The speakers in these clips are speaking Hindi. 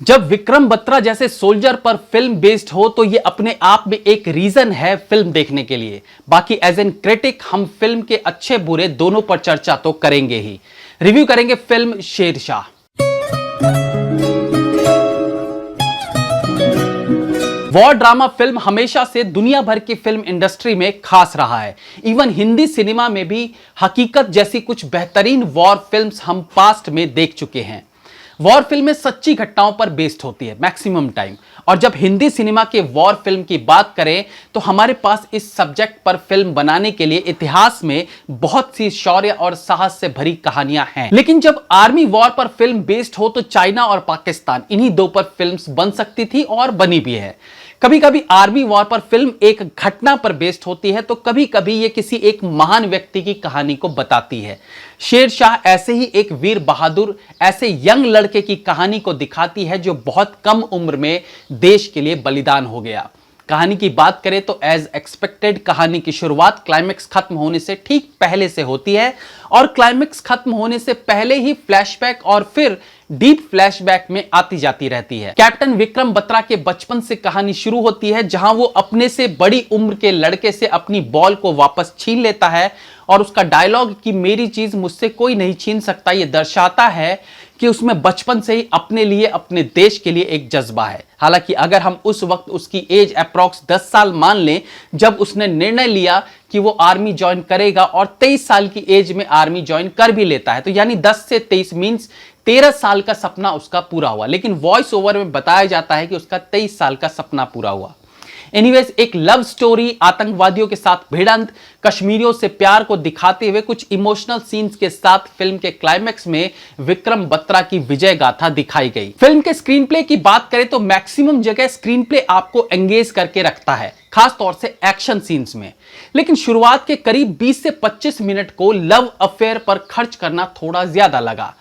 जब विक्रम बत्रा जैसे सोल्जर पर फिल्म बेस्ड हो तो ये अपने आप में एक रीजन है फिल्म देखने के लिए। बाकी एज एन क्रिटिक हम फिल्म के अच्छे बुरे दोनों पर चर्चा तो करेंगे ही। रिव्यू करेंगे film Shershaah. War drama film हमेशा से दुनिया भर की फिल्म इंडस्ट्री में खास रहा है। इवन हिंदी सिनेमा में भी हकीकत जैसी कुछ बेहतरीन वॉर फिल्म्स हम पास्ट में देख चुके हैं। वॉर फिल्में सच्ची घटनाओं पर बेस्ड होती है मैक्सिमम टाइम, और जब हिंदी सिनेमा के वॉर फिल्म की बात करें तो हमारे पास इस सब्जेक्ट पर फिल्म बनाने के लिए इतिहास में बहुत सी शौर्य और साहस से भरी कहानियां हैं। लेकिन जब आर्मी वॉर पर फिल्म बेस्ड हो तो चाइना और पाकिस्तान, इन्हीं दो पर फिल्म्स बन सकती थी और बनी भी है। कभी कभी आर्मी वॉर पर फिल्म एक घटना पर बेस्ड होती है तो कभी कभी ये किसी एक महान व्यक्ति की कहानी को बताती है। शेरशाह ऐसे ही एक वीर बहादुर, ऐसे यंग लड़के की कहानी को दिखाती है जो बहुत कम उम्र में देश के लिए बलिदान हो गया। कहानी की बात करें तो एज एक्सपेक्टेड कहानी की शुरुआत क्लाइमेक्स खत्म होने से ठीक पहले से होती है, और क्लाइमेक्स खत्म होने से पहले ही फ्लैशबैक और फिर डीप फ्लैशबैक में आती जाती रहती है। कैप्टन विक्रम बत्रा के बचपन से कहानी शुरू होती है, जहां वो अपने से बड़ी उम्र के लड़के से अपनी बॉल को वापस छीन लेता है, और उसका डायलॉग कि मेरी चीज मुझसे कोई नहीं छीन सकता ये दर्शाता है कि उसमें बचपन से ही अपने लिए, अपने देश के लिए एक जज्बा है। हालांकि अगर हम उस वक्त उसकी एज अप्रॉक्स 10 साल मान लें जब उसने निर्णय लिया कि वो आर्मी ज्वाइन करेगा, और 23 साल की एज में आर्मी ज्वाइन कर भी लेता है, तो यानी 10 से 23 मींस 13 साल का सपना उसका पूरा हुआ। लेकिन वॉइस ओवर में बताया जाता है कि उसका 23 साल का सपना पूरा हुआ। एनीवेज, एक लव स्टोरी, आतंकवादियों के साथ भिड़ंत, कश्मीरियों से प्यार को दिखाते हुए कुछ इमोशनल सीन्स के साथ फिल्म के क्लाइमेक्स में विक्रम बत्रा की विजय गाथा दिखाई गई। फिल्म के स्क्रीन प्ले की बात करें तो मैक्सिमम जगह स्क्रीन प्ले आपको एंगेज करके रखता है, खास तौर से एक्शन सीन्स में। लेकिन शुरुआत के करीब 20 से 25 मिनट को लव अफेयर पर खर्च करना थोड़ा ज्यादा लगा।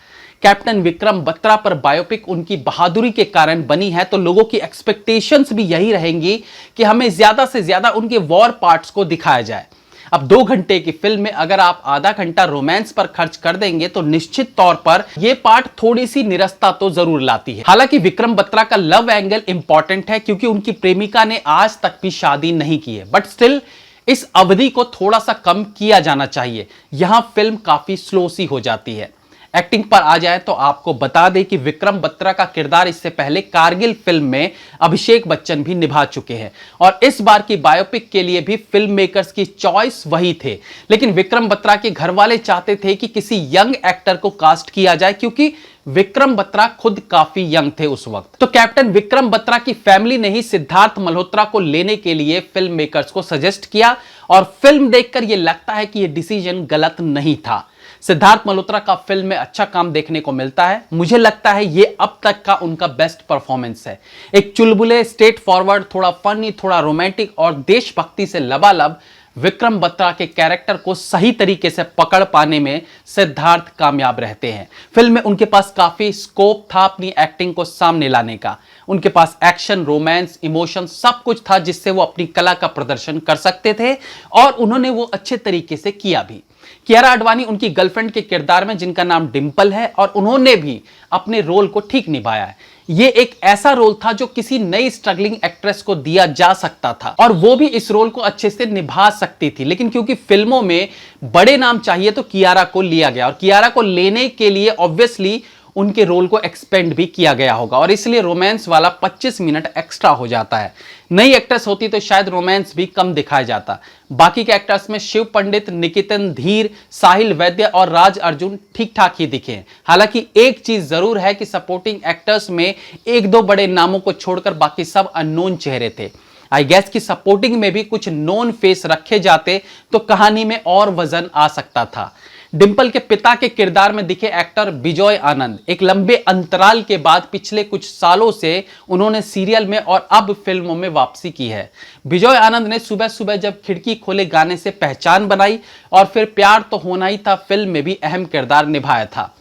कैप्टन विक्रम बत्रा पर बायोपिक उनकी बहादुरी के कारण बनी है, तो लोगों की एक्सपेक्टेशंस भी यही रहेंगी कि हमें ज्यादा से ज्यादा उनके वॉर पार्ट्स को दिखाया जाए। अब 2 घंटे की फिल्म में अगर आप आधा घंटा रोमांस पर खर्च कर देंगे तो निश्चित तौर पर यह पार्ट थोड़ी सी निरस्ता तो जरूर लाती है। हालांकि विक्रम बत्रा का लव एंगल इंपॉर्टेंट है, क्योंकि उनकी प्रेमिका ने आज तक भी शादी नहीं की है, बट स्टिल इस अवधि को थोड़ा सा कम किया जाना चाहिए। यहां फिल्म काफी स्लो सी हो जाती है। एक्टिंग पर आ जाए तो आपको बता दें कि विक्रम बत्रा का किरदार इससे पहले कारगिल फिल्म में अभिषेक बच्चन भी निभा चुके हैं, और इस बार की बायोपिक के लिए भी फिल्म मेकर्स की चॉइस वही थे। लेकिन विक्रम बत्रा के घर वाले चाहते थे कि किसी यंग एक्टर को कास्ट किया जाए, क्योंकि विक्रम बत्रा खुद काफी यंग थे उस वक्त। तो कैप्टन विक्रम बत्रा की फैमिली ने ही सिद्धार्थ मल्होत्रा को लेने के लिए फिल्म मेकर्स को सजेस्ट किया, और फिल्म देखकर यह लगता है कि यह डिसीजन गलत नहीं था। सिद्धार्थ मल्होत्रा का फिल्म में अच्छा काम देखने को मिलता है। मुझे लगता है ये अब तक का उनका बेस्ट परफॉर्मेंस है। एक चुलबुले, स्ट्रेट फॉरवर्ड, थोड़ा फनी, थोड़ा रोमांटिक और देशभक्ति से लबालब विक्रम बत्रा के कैरेक्टर को सही तरीके से पकड़ पाने में सिद्धार्थ कामयाब रहते हैं। फिल्म में उनके पास काफी स्कोप था अपनी एक्टिंग को सामने लाने का। उनके पास एक्शन, रोमांस, इमोशन सब कुछ था जिससे वो अपनी कला का प्रदर्शन कर सकते थे, और उन्होंने वो अच्छे तरीके से किया भी। कियारा आडवाणी उनकी गर्लफ्रेंड के किरदार में, जिनका नाम डिंपल है, और उन्होंने भी अपने रोल को ठीक निभाया है। ये एक ऐसा रोल था जो किसी नई स्ट्रगलिंग एक्ट्रेस को दिया जा सकता था, और वो भी इस रोल को अच्छे से निभा सकती थी। लेकिन क्योंकि फिल्मों में बड़े नाम चाहिए तो कियारा को लिया गया, और कियारा को लेने के लिए ऑब्वियसली उनके रोल को एक्सपेंड भी किया गया होगा, और इसलिए रोमांस वाला 25 मिनट एक्स्ट्रा हो जाता है। नई एक्ट्रेस होती तो शायद रोमांस भी कम दिखाया जाता। बाकी के एक्टर्स में शिव पंडित, निकेतन धीर, साहिल वैद्य और राज अर्जुन ठीक ठाक ही दिखे। हालांकि एक चीज जरूर है कि सपोर्टिंग एक्टर्स में 1-2 बड़े नामों को छोड़कर बाकी सब अननोन चेहरे थे। आई गेस कि सपोर्टिंग में भी कुछ नोन फेस रखे जाते तो कहानी में और वजन आ सकता था। डिंपल के पिता के किरदार में दिखे एक्टर बिजॉय आनंद एक लंबे अंतराल के बाद पिछले कुछ सालों से उन्होंने सीरियल में और अब फिल्मों में वापसी की है। बिजॉय आनंद ने सुबह सुबह जब खिड़की खोले गाने से पहचान बनाई, और फिर प्यार तो होना ही था फिल्म में भी अहम किरदार निभाया था।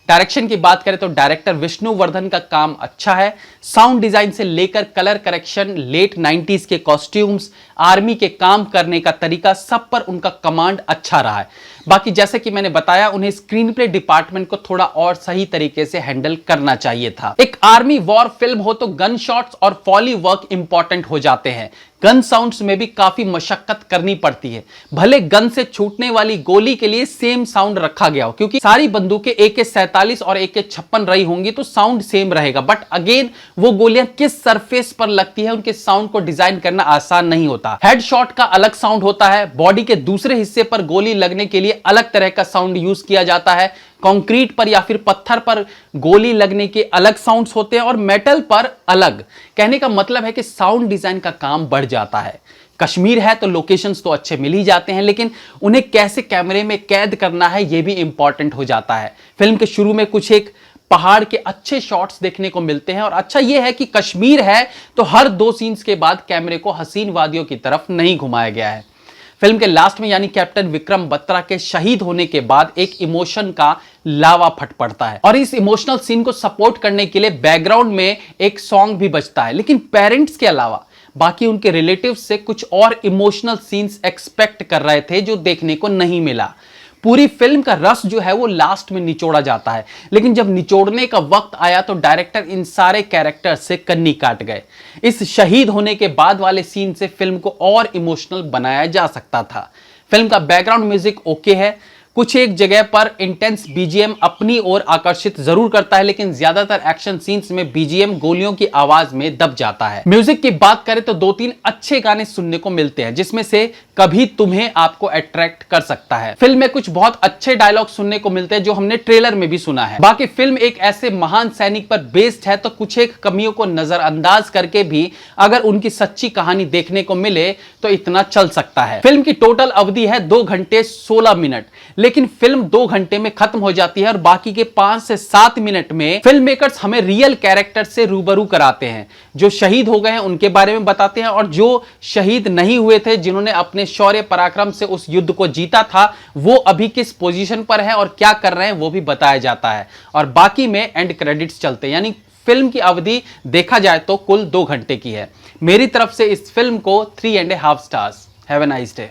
डायरेक्शन की बात करें तो डायरेक्टर विष्णुवर्धन का काम अच्छा है। साउंड डिजाइन से लेकर कलर करेक्शन, लेट 90s के कॉस्ट्यूम्स, आर्मी के काम करने का तरीका, सब पर उनका कमांड अच्छा रहा है। बाकी जैसे कि मैंने बताया, उन्हें स्क्रीन प्ले डिपार्टमेंट को थोड़ा और सही तरीके से हैंडल करना चाहिए था। एक आर्मी वॉर फिल्म हो तो गन शॉट्स और फॉली वर्क इंपॉर्टेंट हो जाते हैं। गन साउंड्स में भी काफी मशक्कत करनी पड़ती है। भले गन से छूटने वाली गोली के लिए सेम साउंड रखा गया हो, क्योंकि सारी बंदूकें AK-47 और AK-56 रही होंगी तो साउंड सेम रहेगा, बट अगेन वो गोलियां किस सरफेस पर लगती है, उनके साउंड को डिजाइन करना आसान नहीं होता। हेडशॉट का अलग साउंड होता है, बॉडी के दूसरे हिस्से पर गोली लगने के लिए अलग तरह का साउंड यूज किया जाता है। कंक्रीट पर या फिर पत्थर पर गोली लगने के अलग साउंड्स होते हैं और मेटल पर अलग। कहने का मतलब है कि साउंड डिजाइन का काम बढ़ जाता है। कश्मीर है तो लोकेशंस तो अच्छे मिल ही जाते हैं, लेकिन उन्हें कैसे कैमरे में कैद करना है यह भी इंपॉर्टेंट हो जाता है। फिल्म के शुरू में कुछ एक पहाड़ के अच्छे शॉट्स देखने को मिलते हैं, और अच्छा यह है कि कश्मीर है तो हर 2 सीन्स के बाद कैमरे को हसीन वादियों की तरफ नहीं घुमाया गया है। फिल्म के लास्ट में यानी कैप्टन विक्रम बत्रा के शहीद होने के बाद एक इमोशन का लावा फट पड़ता है, और इस इमोशनल सीन को सपोर्ट करने के लिए बैकग्राउंड में एक सॉन्ग भी बजता है। लेकिन पेरेंट्स के अलावा बाकी उनके रिलेटिव्स से कुछ और इमोशनल सीन्स एक्सपेक्ट कर रहे थे जो देखने को नहीं मिला। पूरी फिल्म का रस जो है वो लास्ट में निचोड़ा जाता है, लेकिन जब निचोड़ने का वक्त आया तो डायरेक्टर इन सारे कैरेक्टर से कन्नी काट गए। इस शहीद होने के बाद वाले सीन से फिल्म को और इमोशनल बनाया जा सकता था। फिल्म का बैकग्राउंड म्यूजिक ओके है, कुछ एक जगह पर इंटेंस बीजीएम अपनी ओर आकर्षित जरूर करता है, लेकिन ज्यादातर एक्शन सीन्स में बीजीएम गोलियों की आवाज में दब जाता है। म्यूजिक की बात करें तो 2-3 अच्छे गाने सुनने को मिलते हैं, जिसमें से कभी तुम्हें आपको अट्रैक्ट कर सकता है। फिल्म में कुछ बहुत अच्छे डायलॉग सुनने को मिलते हैं जो हमने ट्रेलर में भी सुना है। बाकी फिल्म एक ऐसे महान सैनिक पर बेस्ड है तो कुछ एक कमियों को नजरअंदाज करके भी अगर उनकी सच्ची कहानी देखने को मिले तो इतना चल सकता है। फिल्म की टोटल अवधि है 2 घंटे 16 मिनट, लेकिन फिल्म 2 घंटे में खत्म हो जाती है और बाकी के 5 से 7 मिनट में फिल्म मेकर्स हमें रियल कैरेक्टर से रूबरू कराते हैं। जो शहीद हो गए हैं उनके बारे में बताते हैं, और जो शहीद नहीं हुए थे, जिन्होंने अपने शौर्य पराक्रम से उस युद्ध को जीता था, वो अभी किस पोजीशन पर है और क्या कर रहे हैं वो भी बताया जाता है। और बाकी में एंड क्रेडिट्स चलते हैं, यानी फिल्म की अवधि देखा जाए तो कुल 2 घंटे की है। मेरी तरफ से इस फिल्म को 3.5 stars. Have a nice day.